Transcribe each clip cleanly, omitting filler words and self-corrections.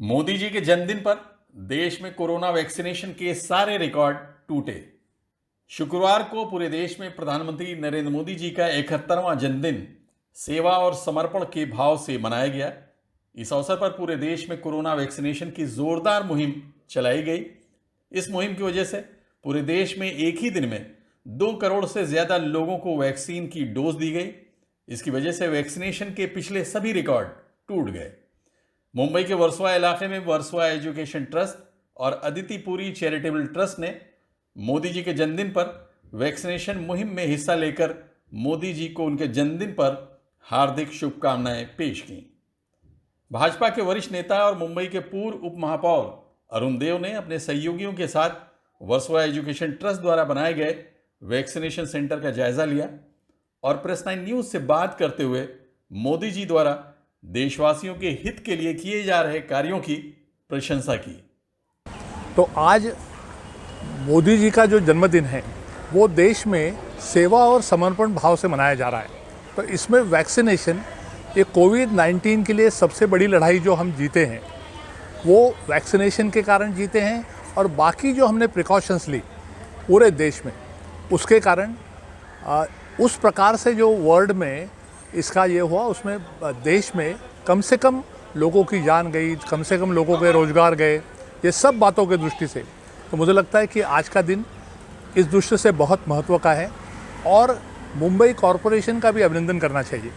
मोदी जी के जन्मदिन पर देश में कोरोना वैक्सीनेशन के सारे रिकॉर्ड टूटे। शुक्रवार को पूरे देश में प्रधानमंत्री नरेंद्र मोदी जी का 71वां जन्मदिन सेवा और समर्पण के भाव से मनाया गया। इस अवसर पर पूरे देश में कोरोना वैक्सीनेशन की जोरदार मुहिम चलाई गई। इस मुहिम की वजह से पूरे देश में एक ही दिन में 2 करोड़ से ज्यादा लोगों को वैक्सीन की डोज दी गई। इसकी वजह से वैक्सीनेशन के पिछले सभी रिकॉर्ड टूट गए। मुंबई के वर्सोवा इलाके में वर्सोवा एजुकेशन ट्रस्ट और अदिति पुरी चैरिटेबल ट्रस्ट ने मोदी जी के जन्मदिन पर वैक्सीनेशन मुहिम में हिस्सा लेकर मोदी जी को उनके जन्मदिन पर हार्दिक शुभकामनाएं पेश की। भाजपा के वरिष्ठ नेता और मुंबई के पूर्व उप महापौर अरुण देव ने अपने सहयोगियों के साथ वर्सोवा एजुकेशन ट्रस्ट द्वारा बनाए गए वैक्सीनेशन सेंटर का जायजा लिया और प्रेस 9 न्यूज से बात करते हुए मोदी जी द्वारा देशवासियों के हित के लिए किए जा रहे कार्यों की प्रशंसा की। तो आज मोदी जी का जो जन्मदिन है वो देश में सेवा और समर्पण भाव से मनाया जा रहा है। तो इसमें वैक्सीनेशन, ये कोविड-19 के लिए सबसे बड़ी लड़ाई जो हम जीते हैं वो वैक्सीनेशन के कारण जीते हैं, और बाकी जो हमने प्रिकॉशंस ली पूरे देश में उसके कारण उस प्रकार से जो वर्ल्ड में इसका ये हुआ, उसमें देश में कम से कम लोगों की जान गई, कम से कम लोगों के रोज़गार गए। ये सब बातों के दृष्टि से तो मुझे लगता है कि आज का दिन इस दृष्टि से बहुत महत्व का है, और मुंबई कॉरपोरेशन का भी अभिनंदन करना चाहिए।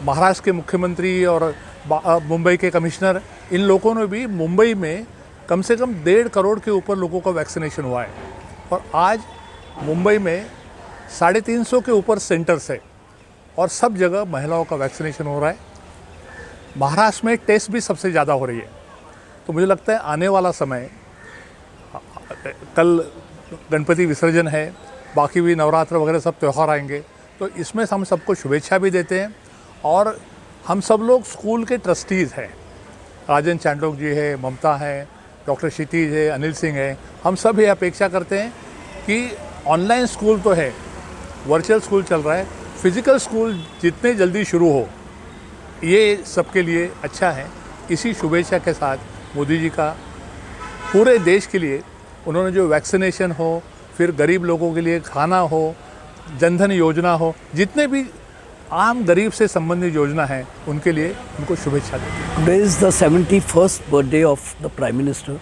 महाराष्ट्र के मुख्यमंत्री और मुंबई के कमिश्नर, इन लोगों ने भी मुंबई में कम से कम 1.5 करोड़ के ऊपर लोगों का वैक्सीनेशन हुआ है, और आज मुंबई में 350 के ऊपर सेंटर्स है और सब जगह महिलाओं का वैक्सीनेशन हो रहा है। महाराष्ट्र में टेस्ट भी सबसे ज़्यादा हो रही है। तो मुझे लगता है आने वाला समय, कल गणपति विसर्जन है, बाकी भी नवरात्र वगैरह सब त्यौहार आएंगे, तो इसमें हम सबको शुभेच्छा भी देते हैं। और हम सब लोग स्कूल के ट्रस्टीज़ हैं, राजन चांडोक जी है, ममता है, डॉक्टर क्षितिज है, अनिल सिंह है। हम सब ये अपेक्षा करते हैं कि ऑनलाइन स्कूल तो है, वर्चुअल स्कूल चल रहा है, फिज़िकल स्कूल जितने जल्दी शुरू हो ये सबके लिए अच्छा है। इसी शुभेच्छा के साथ मोदी जी का पूरे देश के लिए उन्होंने जो वैक्सीनेशन हो, फिर गरीब लोगों के लिए खाना हो, जनधन योजना हो, जितने भी आम गरीब से संबंधित योजना है उनके लिए उनको शुभेच्छा देते हैं। Today is the 71st birthday of the Prime Minister.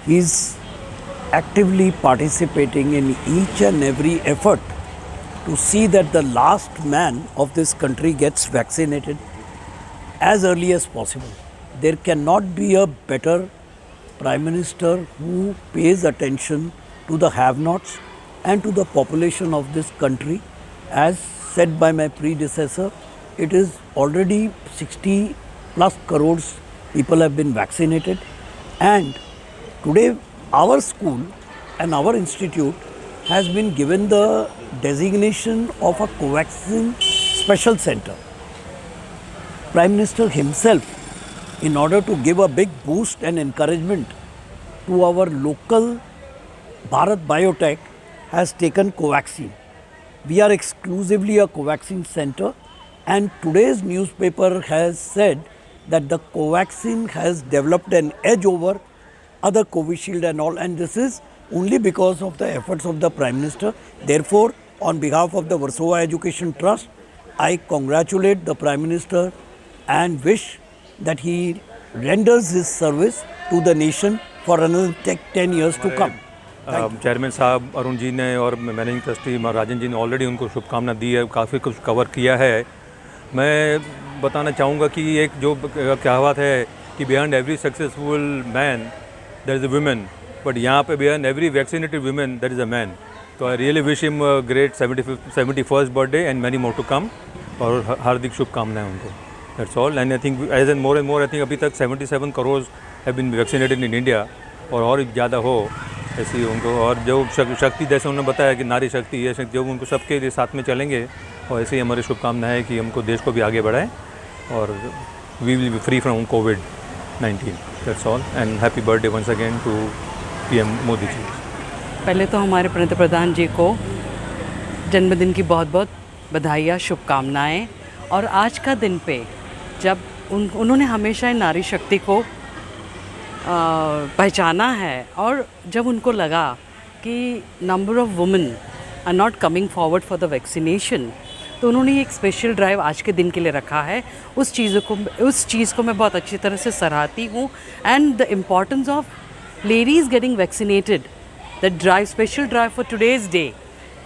He is actively participating in each and every effort to see that the last man of this country gets vaccinated as early as possible. There cannot be a better Prime Minister who pays attention to the have-nots and to the population of this country. As said by my predecessor, it is already 60 plus crores people have been vaccinated, and today our school and our institute has been given the designation of a Covaxin special center. Prime Minister himself, in order to give a big boost and encouragement to our local Bharat Biotech, has taken Covaxin. We are exclusively a Covaxin center, and today's newspaper has said that the Covaxin has developed an edge over other Covishield and all, and this is only because of the efforts of the Prime Minister. Therefore, on behalf of the Warsaw Education Trust, I congratulate the Prime Minister and wish that he renders his service to the nation for another 10 years to come. Chairman साहब अरुण जी ने और managing trustee Rajan ji ने already उनको शुभकामना दी है, काफ़ी कुछ cover किया है। मैं बताना चाहूँगा कि एक जो कहावत है कि behind every successful man there is a women, but यहाँ पे behind every vaccinated women there is a man. तो I really wish him great 71st birthday and many more to come, और हार्दिक शुभकामनाएं उनको। That's all. And I think as and more I think अभी तक 77 crore have been vaccinated in India, और ज़्यादा हो ऐसी उनको। और जो शक्ति, जैसे उन्होंने बताया कि नारी शक्ति, ये शक्ति, जो उनको सबके लिए साथ में चलेंगे, और ऐसे ही हमारी शुभकामना है कि हमको देश को भी आगे बढ़ाएं, और we will be free from कोविड-19। That's all, and happy birthday once again to PM Modi ji. पहले तो हमारे पंतप्रधान जी को जन्मदिन की बहुत बहुत बधाइयाँ, शुभकामनाएं। और आज का दिन पे जब उन्होंने हमेशा इन नारी शक्ति को पहचाना है। और जब उनको लगा कि number of women are not coming forward for the vaccination, तो उन्होंने एक स्पेशल ड्राइव आज के दिन के लिए रखा है। उस चीज़ को मैं बहुत अच्छी तरह से सराहती हूँ। And the importance of ladies getting vaccinated, that drive, special drive for today's day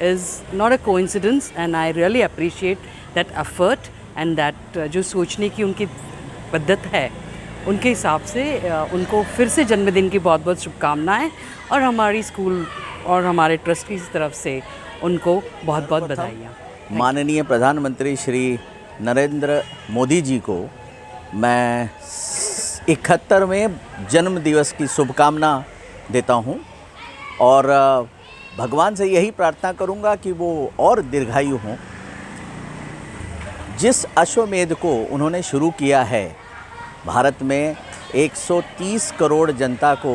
is not a coincidence, and I really appreciate that effort and that जो सोचने की उनकी पद्धत है, उनके हिसाब से उनको फिर से जन्मदिन की बहुत बहुत शुभकामनाएं, और हमारी स्कूल और हमारे ट्रस्टी की तरफ से उनको बहुत बहुत बधाइयाँ। माननीय प्रधानमंत्री श्री नरेंद्र मोदी जी को मैं 71वें जन्म दिवस की शुभकामना देता हूं, और भगवान से यही प्रार्थना करूंगा कि वो और दीर्घायु हों। जिस अश्वमेध को उन्होंने शुरू किया है, भारत में 130 करोड़ जनता को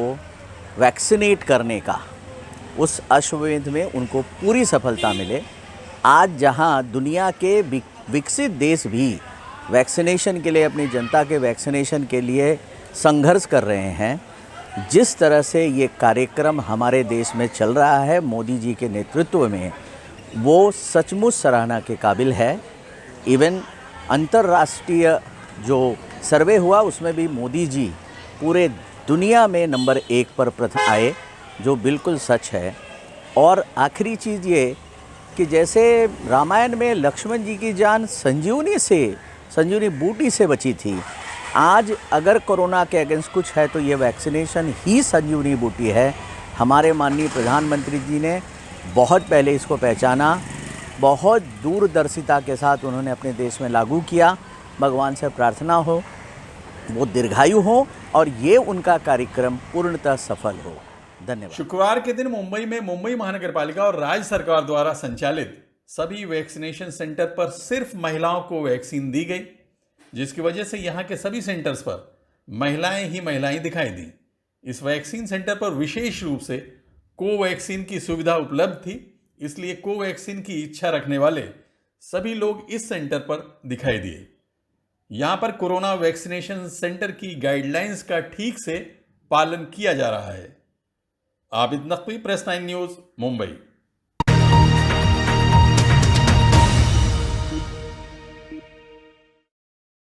वैक्सीनेट करने का, उस अश्वमेध में उनको पूरी सफलता मिले। आज जहां दुनिया के विकसित देश भी वैक्सीनेशन के लिए, अपनी जनता के वैक्सीनेशन के लिए संघर्ष कर रहे हैं, जिस तरह से ये कार्यक्रम हमारे देश में चल रहा है मोदी जी के नेतृत्व में, वो सचमुच सराहना के काबिल है। इवन अंतर्राष्ट्रीय जो सर्वे हुआ उसमें भी मोदी जी पूरे दुनिया में नंबर 1 पर आए, जो बिल्कुल सच है। और आखिरी चीज़ ये कि जैसे रामायण में लक्ष्मण जी की जान संजीवनी बूटी से बची थी, आज अगर कोरोना के अगेंस्ट कुछ है तो ये वैक्सीनेशन ही संजीवनी बूटी है। हमारे माननीय प्रधानमंत्री जी ने बहुत पहले इसको पहचाना, बहुत दूरदर्शिता के साथ उन्होंने अपने देश में लागू किया। भगवान से प्रार्थना हो वो दीर्घायु हो और ये उनका कार्यक्रम पूर्णतः सफल हो। धन्यवाद। शुक्रवार के दिन मुंबई में मुंबई महानगरपालिका और राज्य सरकार द्वारा संचालित सभी वैक्सीनेशन सेंटर पर सिर्फ महिलाओं को वैक्सीन दी गई, जिसकी वजह से यहां के सभी सेंटर्स पर महिलाएं ही महिलाएं दिखाई दी। इस वैक्सीन सेंटर पर विशेष रूप से कोवैक्सीन की सुविधा उपलब्ध थी, इसलिए कोवैक्सीन की इच्छा रखने वाले सभी लोग इस सेंटर पर दिखाई दिए। यहां पर कोरोना वैक्सीनेशन सेंटर की गाइडलाइंस का ठीक से पालन किया जा रहा है। Abid Naqvi, press 9 news, Mumbai.